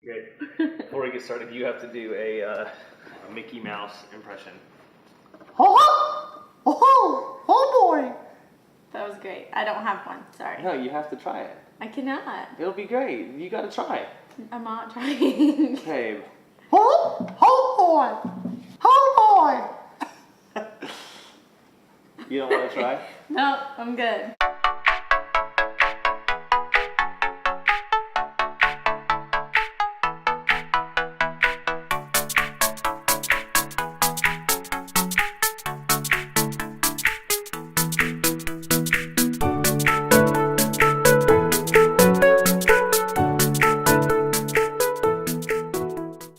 Great. Before we get started, you have to do a Mickey Mouse impression. Oh boy. That was great. I don't have one. Sorry. No, you have to try it. I cannot. It'll be great. You gotta try it. I'm not trying. Okay. Oh boy. You don't want to try? No, I'm good.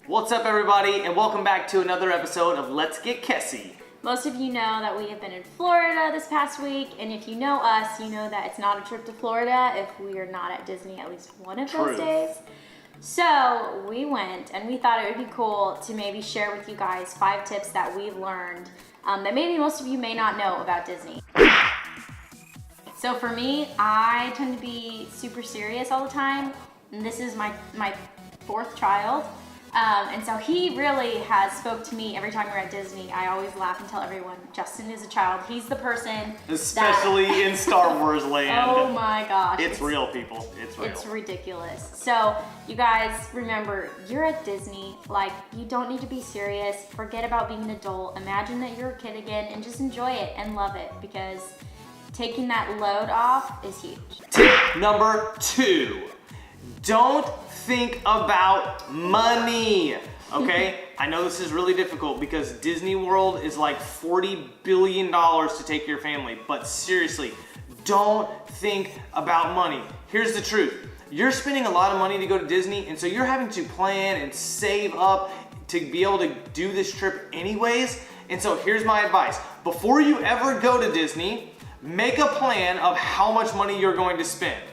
What's up, everybody, and welcome back to another episode of Let's Get Kessy. Most of you know that we have been in Florida this past week, and if you know us, you know that it's not a trip to Florida if we are not at Disney at least one of those days. So we went, and we thought it would be cool to maybe share with you guys 5 tips that we've learned that maybe most of you may not know about Disney. So for me, I tend to be super serious all the time, and this is my 4th child. And so he really has spoke to me every time we're at Disney. I always laugh and tell everyone, Justin is a child. He's the person Especially in Star Wars land. Oh my gosh. It's real, people. It's real. It's ridiculous. So you guys remember, you're at Disney. Like, you don't need to be serious. Forget about being an adult. Imagine that you're a kid again and just enjoy it and love it, because taking that load off is huge. Tip number 2. Don't think about money, okay? I know this is really difficult because Disney World is like $40 billion to take your family, but seriously, don't think about money. Here's the truth. You're spending a lot of money to go to Disney, and so you're having to plan and save up to be able to do this trip anyways. And so here's my advice. Before you ever go to Disney, make a plan of how much money you're going to spend.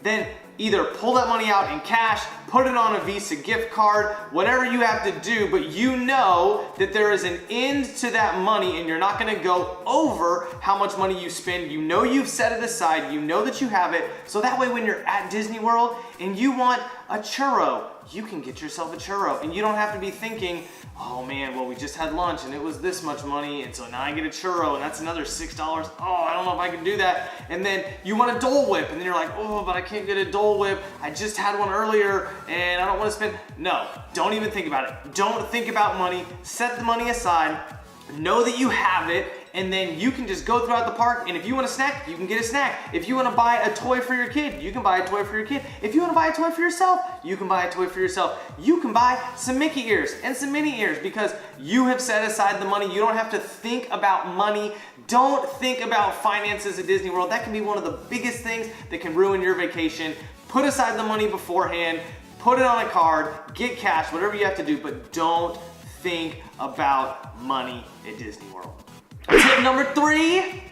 Then either pull that money out in cash, put it on a Visa gift card, whatever you have to do, but you know that there is an end to that money and you're not gonna go over how much money you spend. You know you've set it aside, you know that you have it, so that way when you're at Disney World and you want a churro, you can get yourself a churro and you don't have to be thinking, oh man, well we just had lunch and it was this much money and so now I get a churro and that's another $6. Oh, I don't know if I can do that. And then you want a Dole Whip and then you're like, oh, but I can't get a Dole Whip. I just had one earlier and I don't want to spend. No, don't even think about it. Don't think about money. Set the money aside. Know that you have it, and then you can just go throughout the park, and if you want a snack, you can get a snack. If you want to buy a toy for your kid, you can buy a toy for your kid. If you want to buy a toy for yourself, you can buy a toy for yourself. You can buy some Mickey ears and some Minnie ears because you have set aside the money. You don't have to think about money. Don't think about finances at Disney World. That can be one of the biggest things that can ruin your vacation. Put aside the money beforehand, put it on a card, get cash, whatever you have to do, but don't think about money at Disney World. Tip number 3,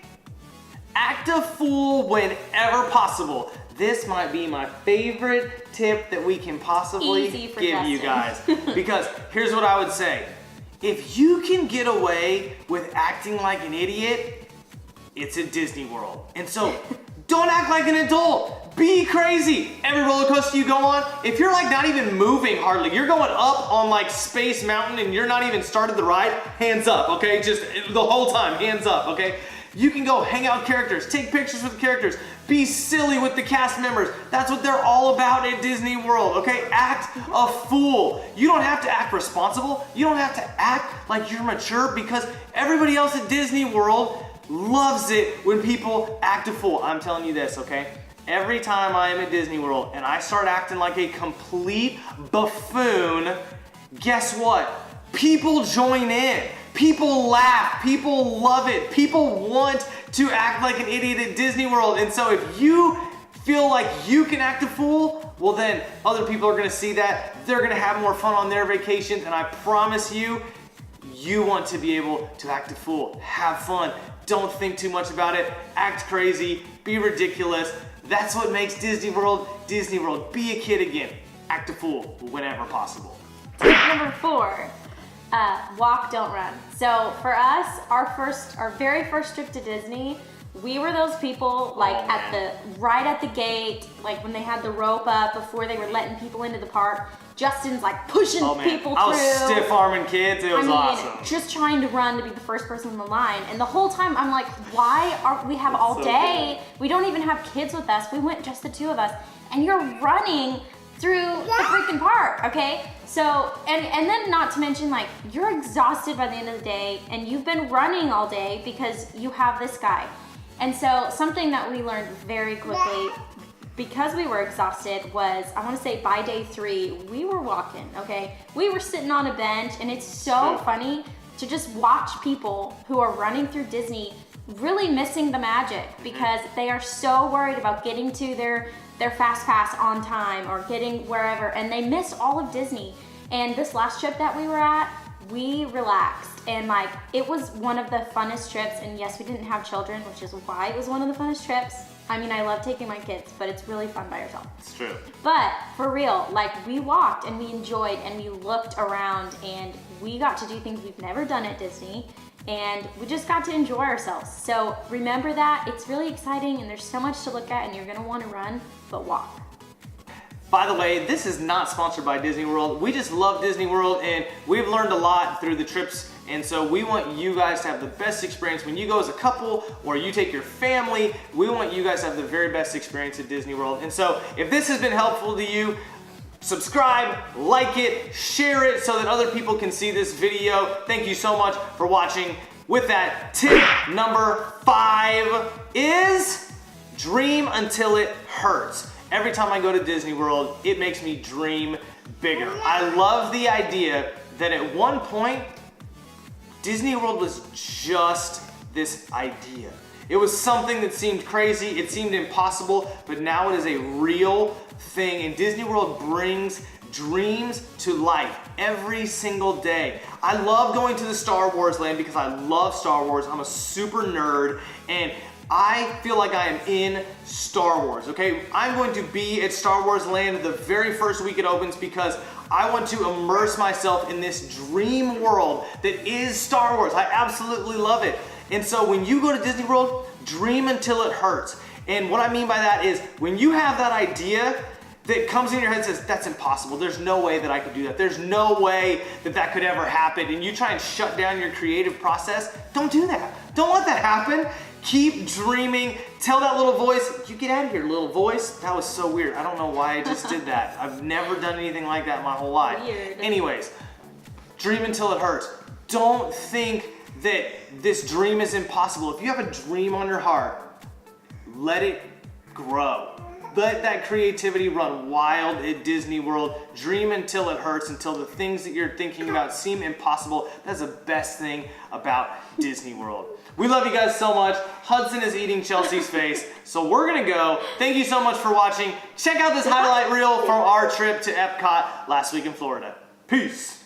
act a fool whenever possible. This might be my favorite tip that we can possibly give you guys. Because here's what I would say. If you can get away with acting like an idiot, it's at Disney World. And so don't act like an adult. Be crazy. Every roller coaster you go on, if you're like not even moving hardly, you're going up on like Space Mountain and you're not even started the ride, hands up, okay? Just the whole time, hands up, okay? You can go hang out with characters, take pictures with the characters, be silly with the cast members. That's what they're all about at Disney World, okay? Act a fool. You don't have to act responsible. You don't have to act like you're mature because everybody else at Disney World loves it when people act a fool. I'm telling you this, okay? Every time I am at Disney World and I start acting like a complete buffoon, guess what? People join in. People laugh. People love it. People want to act like an idiot at Disney World. And so if you feel like you can act a fool, well then other people are gonna see that. They're gonna have more fun on their vacations, and I promise you, you want to be able to act a fool. Have fun. Don't think too much about it. Act crazy. Be ridiculous. That's what makes Disney World Disney World. Be a kid again. Act a fool whenever possible. Tip number 4, walk, don't run. So for us, our very first trip to Disney, we were those people like right at the gate, like when they had the rope up before they were letting people into the park, Justin's like pushing people through. I was stiff arming kids. It was awesome. Just trying to run to be the first person in the line. And the whole time I'm like, why are we have all day? Good. We don't even have kids with us. We went just the two of us. And you're running through the freaking park, okay? So, and then not to mention, like, you're exhausted by the end of the day and you've been running all day because you have this guy. And so something that we learned very quickly, because we were exhausted, was, I want to say by day 3, we were walking, okay? We were sitting on a bench, and it's so funny to just watch people who are running through Disney really missing the magic because they are so worried about getting to their fast pass on time or getting wherever, and they miss all of Disney. And this last trip that we were at, we relaxed, and like, it was one of the funnest trips. And yes, we didn't have children, which is why it was one of the funnest trips. I mean, I love taking my kids, but it's really fun by yourself. It's true. But for real, like, we walked and we enjoyed and we looked around and we got to do things we've never done at Disney, and we just got to enjoy ourselves. So remember that, it's really exciting and there's so much to look at, and you're gonna wanna run, but walk. By the way, this is not sponsored by Disney World. We just love Disney World, and we've learned a lot through the trips, and so we want you guys to have the best experience. When you go as a couple or you take your family, we want you guys to have the very best experience at Disney World. And so if this has been helpful to you, subscribe, like it, share it so that other people can see this video. Thank you so much for watching. With that, tip number 5 is dream until it hurts. Every time I go to Disney World, it makes me dream bigger. I love the idea that at one point, Disney World was just this idea. It was something that seemed crazy, it seemed impossible, but now it is a real thing, and Disney World brings dreams to life every single day. I love going to the Star Wars land because I love Star Wars. I'm a super nerd, and I feel like I am in Star Wars, okay? I'm going to be at Star Wars Land the very first week it opens because I want to immerse myself in this dream world that is Star Wars. I absolutely love it. And so when you go to Disney World, dream until it hurts. And what I mean by that is when you have that idea that comes in your head and says, that's impossible, there's no way that I could do that, there's no way that that could ever happen, and you try and shut down your creative process, don't do that. Don't let that happen. Keep dreaming. Tell that little voice, you get out of here, little voice. That was so weird. I don't know why I just did that. I've never done anything like that in my whole life. Weird. Anyways, dream until it hurts. Don't think that this dream is impossible. If you have a dream on your heart, let it grow. Let that creativity run wild at Disney World. Dream until it hurts, until the things that you're thinking about seem impossible. That's the best thing about Disney World. We love you guys so much. Hudson is eating Chelsea's face, so we're gonna go. Thank you so much for watching. Check out this highlight reel from our trip to Epcot last week in Florida. Peace.